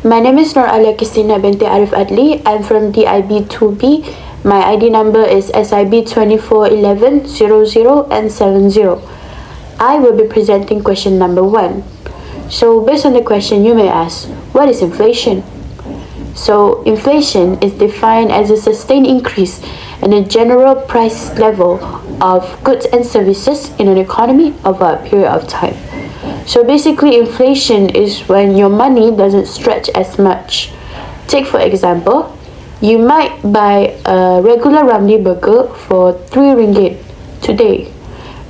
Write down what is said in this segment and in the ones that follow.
My name is ALLYA QISTINA binti ARIFF ADLI. I'm from DIB 2B. My ID number is SIB 241100 and 70. I will be presenting question number 1. So based on the question, you may ask, what is inflation? So inflation is defined as a sustained increase in the general price level of goods and services in an economy over a period of time. So basically, inflation is when your money doesn't stretch as much. Take for example, you might buy a regular Ramly burger for 3 ringgit today.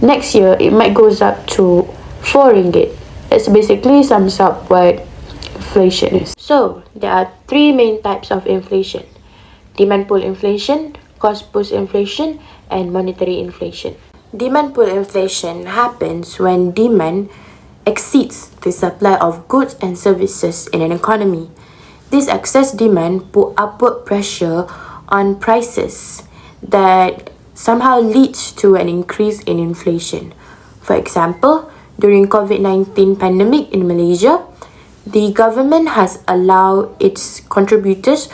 Next year, it might goes up to 4 ringgit. It's basically sums up what inflation is. So there are 3 main types of inflation: demand pull inflation, cost push inflation, and monetary inflation. Demand pull inflation happens when demand exceeds the supply of goods and services in an economy. This excess demand put upward pressure on prices that somehow leads to an increase in inflation. For example, during COVID-19 pandemic in Malaysia, the government has allowed its contributors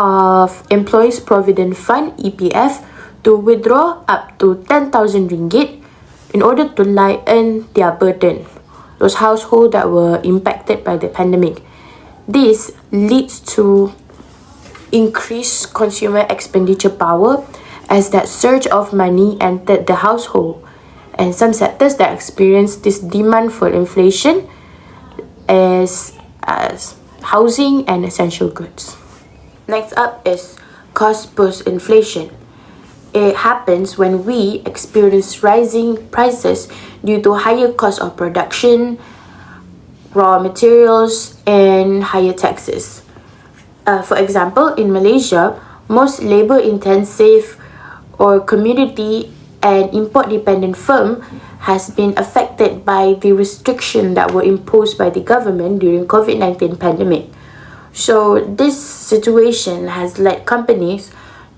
of Employees Provident Fund (EPF) to withdraw up to 10,000 ringgit in order to lighten their burden, those households that were impacted by the pandemic. This leads to increased consumer expenditure power as that surge of money entered the household, and some sectors that experience this demand for inflation as housing and essential goods. Next up is cost push inflation. It happens when we experience rising prices due to higher cost of production, raw materials, and higher taxes. For example, in Malaysia, most labor-intensive or community and import-dependent firm has been affected by the restriction that were imposed by the government during COVID-19 pandemic. So this situation has led companies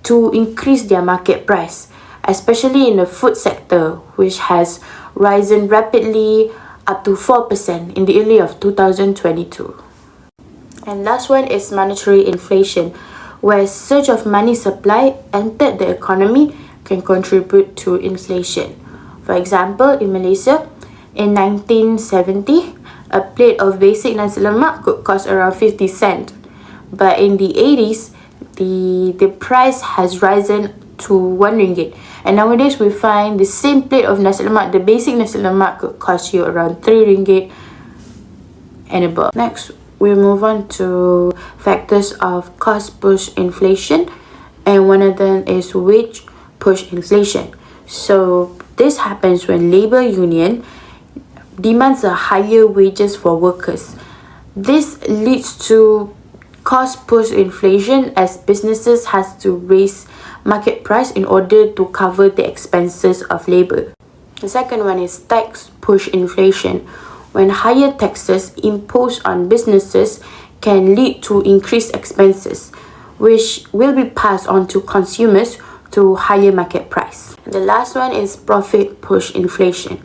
to increase their market price, especially in the food sector, which has risen rapidly up to 4% in the early of 2022. And last one is monetary inflation, where surge of money supply entered the economy can contribute to inflation. For example, in Malaysia, in 1970, a plate of basic nasi lemak could cost around 50 cents. But in the 80s, the price has risen to 1 ringgit. And nowadays, we find the same plate of nasi lemak, the basic nasi lemak, could cost you around 3 ringgit and above. Next, we move on to factors of cost push inflation, and one of them is wage push inflation. So this happens when labor union demands a higher wages for workers. This leads to cost push inflation as businesses has to raise market price in order to cover the expenses of labor. The second one is tax push inflation, when higher taxes imposed on businesses can lead to increased expenses, which will be passed on to consumers to higher market price. The last one is profit push inflation.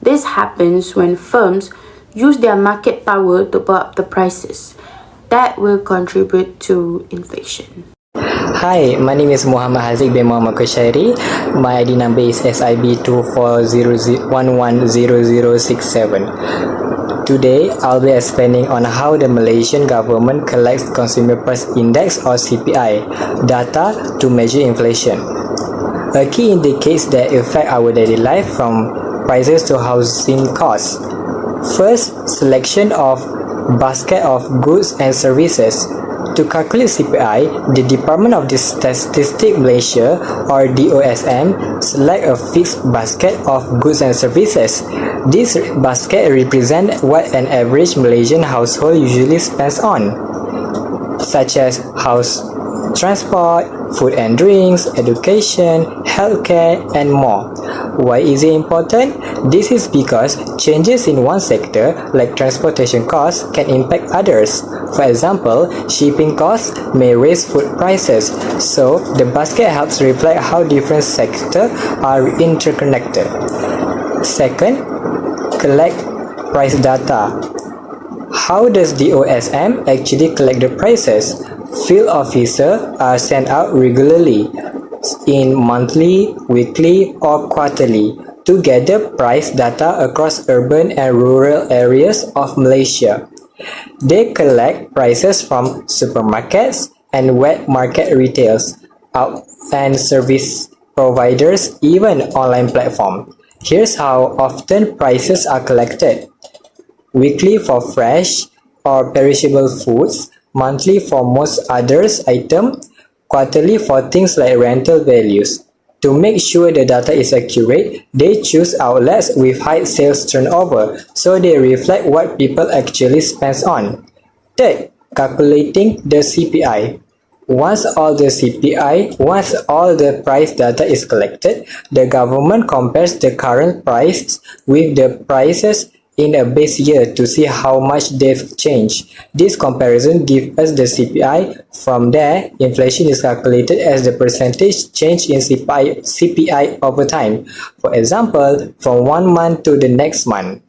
This happens when firms use their market power to put up the prices. That will contribute to inflation. Hi, my name is MUHAMAD HAZIQ bin Muhammad QUSHAIRI. My ID number is SIB 2400110067. Today, I'll be explaining on how the Malaysian government collects Consumer Price Index or CPI data to measure inflation. A key indicates that affect our daily life, from prices to housing costs. First, selection of basket of goods and services. To calculate CPI, the Department of Statistics Malaysia or DOSM select a fixed basket of goods and services. This basket represents what an average Malaysian household usually spends on, such as house transport, food and drinks, education, healthcare, and more. Why is it important? This is because changes in one sector, like transportation costs, can impact others. For example, shipping costs may raise food prices, so the basket helps reflect how different sectors are interconnected. Second, collect price data. How does the OSM actually collect the prices? Field officers are sent out regularly in monthly, weekly, or quarterly to gather price data across urban and rural areas of Malaysia. They collect prices from supermarkets and wet market retailers, out and service providers, even online platforms. Here's how often prices are collected. Weekly for fresh or perishable foods, monthly for most others items, quarterly for things like rental values. To make sure the data is accurate, they choose outlets with high sales turnover so they reflect what people actually spend on. Third, calculating the CPI. Once all the price data is collected, the government compares the current price with the prices in a base year to see how much they've changed. This comparison gives us the CPI. From there, inflation is calculated as the percentage change in CPI over time. For example, from 1 month to the next month.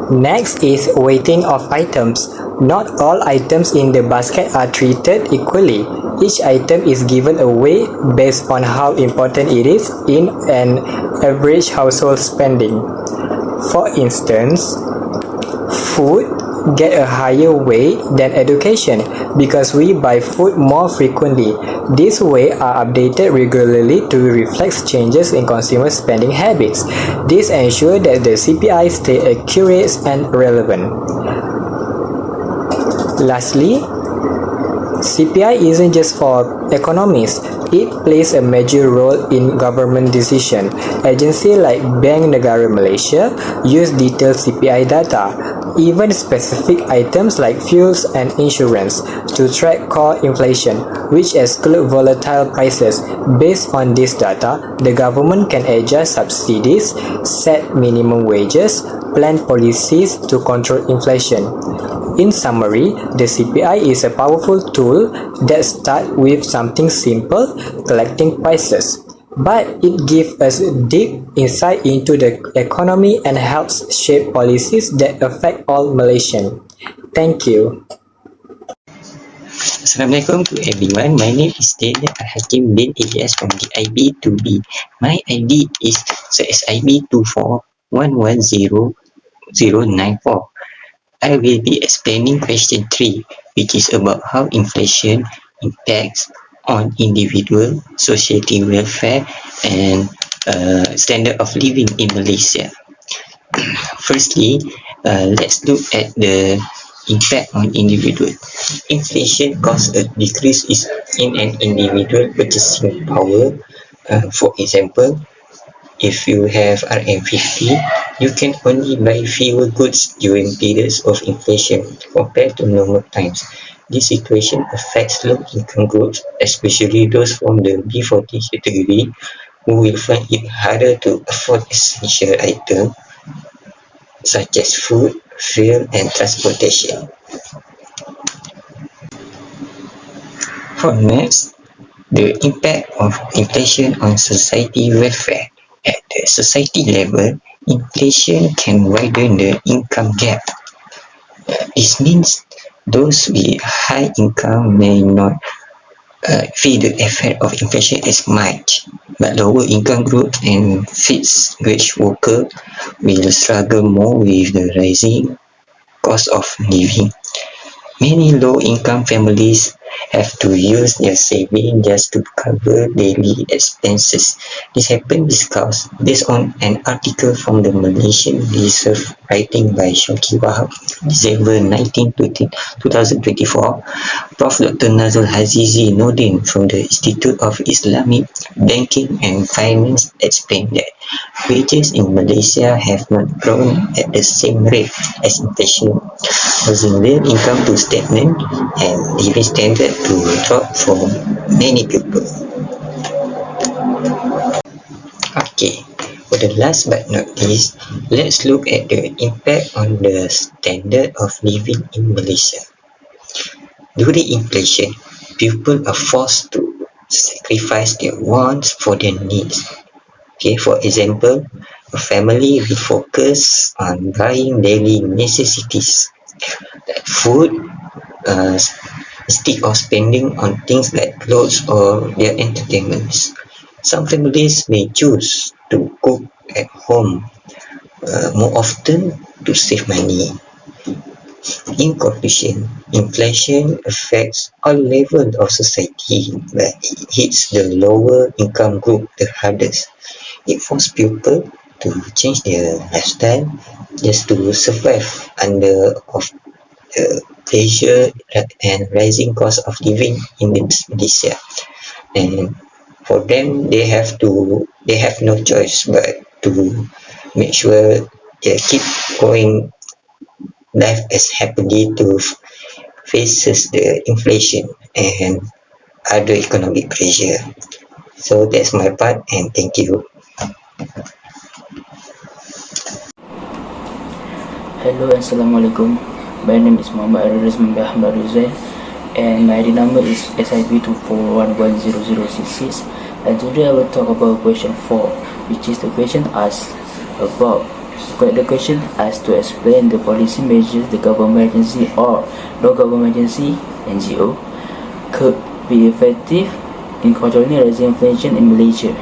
Next is weighting of items. Not all items in the basket are treated equally. Each item is given a weight based on how important it is in an average household spending. For instance, food get a higher weight than education because we buy food more frequently. These weights are updated regularly to reflect changes in consumer spending habits. This ensures that the CPI stay accurate and relevant. Lastly, CPI isn't just for economists. It plays a major role in government decision. Agencies like Bank Negara Malaysia use detailed CPI data, even specific items like fuels and insurance, to track core inflation, which exclude volatile prices. Based on this data, the government can adjust subsidies, set minimum wages, plan policies to control inflation. In summary, the CPI is a powerful tool that starts with something simple, collecting prices. But it gives us deep insight into the economy and helps shape policies that affect all Malaysians. Thank you. Assalamualaikum to everyone. My name is Danial HAQIEM bin ELIAS from the IB 2B. My ID is SIB 241100094. I will be explaining question 3, which is about how inflation impacts on individual, society welfare, and standard of living in Malaysia. Firstly, let's look at the impact on individual. Inflation causes a decrease in an individual purchasing power. For example, if you have RM50, you can only buy fewer goods during periods of inflation compared to normal times. This situation affects low-income groups, especially those from the B40 category, who will find it harder to afford essential items such as food, fuel, and transportation. For next, the impact of inflation on society welfare. At the society level, inflation can widen the income gap. This means those with high income may not feel the effect of inflation as much, but lower income groups and fixed wage workers will struggle more with the rising cost of living. Many low-income families have to use their savings just to cover daily expenses. This happens because, based on an article from the Malaysian Reserve writing by Shoki Wahab, December 19, 2024, Prof. Dr. Nazul Hazizi Nordin from the Institute of Islamic Banking and Finance explained that wages in Malaysia have not grown at the same rate as inflation, causing real income to stagnate and living standard to drop for many people. Okay, for the last but not least, let's look at the impact on the standard of living in Malaysia. During inflation, people are forced to sacrifice their wants for their needs. Okay, for example, a family will focus on buying daily necessities That food, uh, instead of spending on things like clothes or their entertainments, some families may choose to cook at home more often to save money. In conclusion, inflation affects all levels of society, but it hits the lower income group the hardest. It forces people to change their lifestyle just to survive under of pressure and rising cost of living in Malaysia. And for them, they have no choice but to make sure they keep going life as happily to faces the inflation and other economic pressure. So that's my part, and thank you. Hello, Assalamualaikum. My name is Muhammad RIEZMAN by AHMAD RIDZUEN, and my ID number is SIP241100066. And today I will talk about question 4, which is the question asked about the question asked to explain the policy measures the government agency or non-government agency (NGO) could be effective in controlling rising inflation in Malaysia.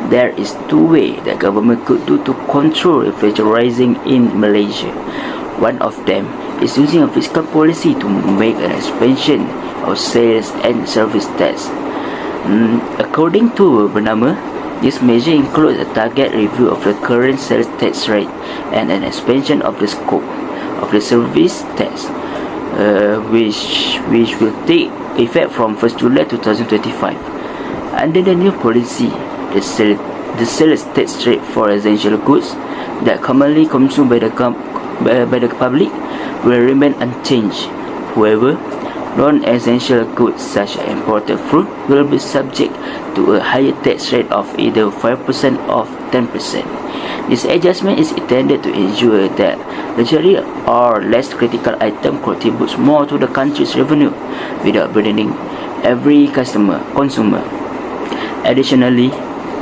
There is two ways that government could do to control inflation rising in Malaysia. One of them is using a fiscal policy to make an expansion of sales and service tax. According to Bernama, this measure includes a target review of the current sales tax rate and an expansion of the scope of the service tax, which will take effect from 1st July 2025. Under the new policy, the sales tax rate for essential goods that commonly consumed by the public will remain unchanged. However, non-essential goods such as imported fruit will be subject to a higher tax rate of either 5% or 10%. This adjustment is intended to ensure that luxury or less critical item contributes more to the country's revenue without burdening every consumer. Additionally,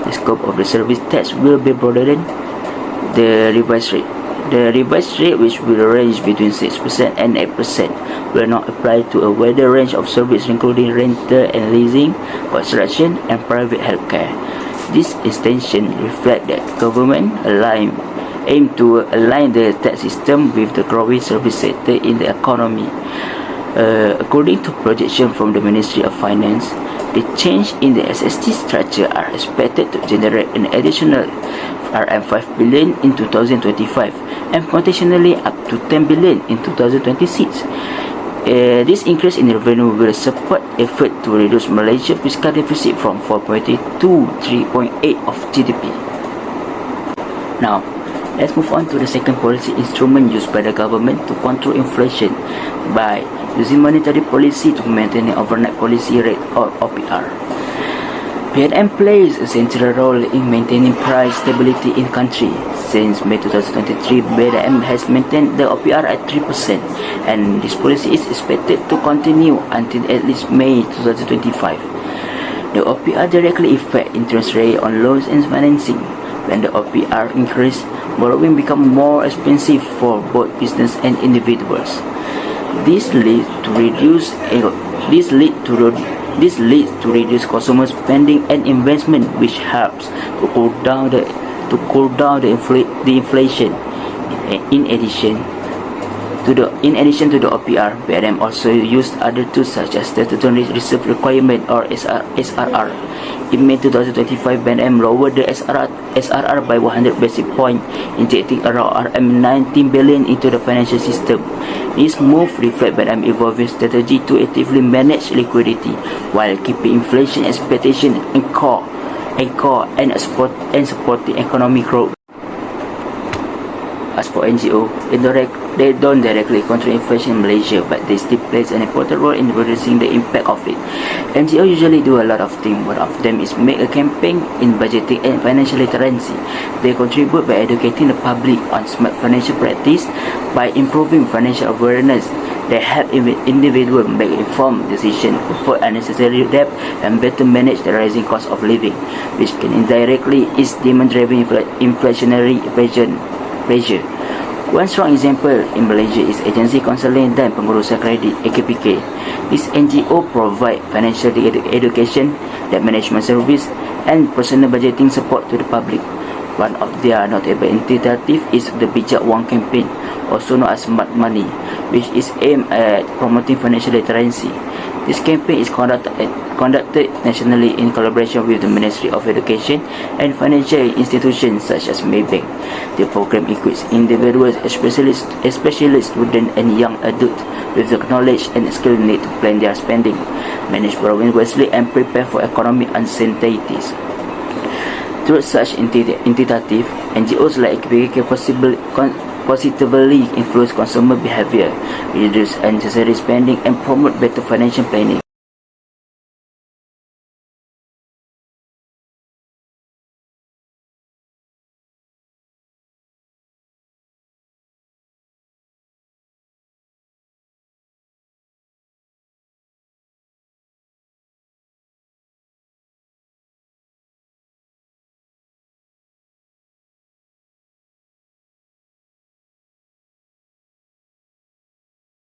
the scope of the service tax will be broader than the revised rate. The revised rate, which will range between 6% and 8%, will not apply to a wider range of services including rental and leasing, construction, and private healthcare. This extension reflects that government aim to align the tax system with the growing service sector in the economy. According to projection from the Ministry of Finance, the change in the SST structure are expected to generate an additional RM5 billion in 2025 and potentially up to 10 billion in 2026. This increase in revenue will support effort to reduce Malaysia's fiscal deficit from 4.8 to 3.8 of GDP. Now, let's move on to the second policy instrument used by the government to control inflation by using monetary policy to maintain an overnight policy rate or OPR. BNM plays a central role in maintaining price stability in country. Since May 2023, BNM has maintained the OPR at 3%, and this policy is expected to continue until at least May 2025. The OPR directly affects interest rate on loans and financing. When the OPR increases, borrowing becomes more expensive for both business and individuals. This leads to reduced consumer spending and investment, which helps to cool down the inflation. In addition to the OPR, BNM also used other tools such as statutory reserve requirement or SRR. In May 2025, BNM lowered the SRR by 100 basis points, injecting around RM19 billion into the financial system. This move reflects BNM's evolving strategy to actively manage liquidity while keeping inflation expectations anchored and supporting economic growth. As for NGO, they don't directly control inflation in Malaysia, but they still play an important role in reducing the impact of it. NGO usually do a lot of things. One of them is make a campaign in budgeting and financial literacy. They contribute by educating the public on smart financial practice, by improving financial awareness. They help individuals make informed decisions, avoid unnecessary debt, and better manage the rising cost of living, which can indirectly ease demand-driven inflationary pressure. One strong example in Malaysia is Agensi Konseling dan Pengurusan Kredit (AKPK). This NGO provide financial education, debt management service, and personal budgeting support to the public. One of their notable initiative is the Bijak Wang campaign, also known as Smart Money, which is aimed at promoting financial literacy. This campaign is conducted nationally in collaboration with the Ministry of Education and financial institutions such as Maybank. The program equips individuals, especially students and young adults, with the knowledge and skill needed to plan their spending, manage borrowing wisely, and prepare for economic uncertainties. Through such initiative, NGOs like AKPK positively influence consumer behavior, reduce unnecessary spending, and promote better financial planning.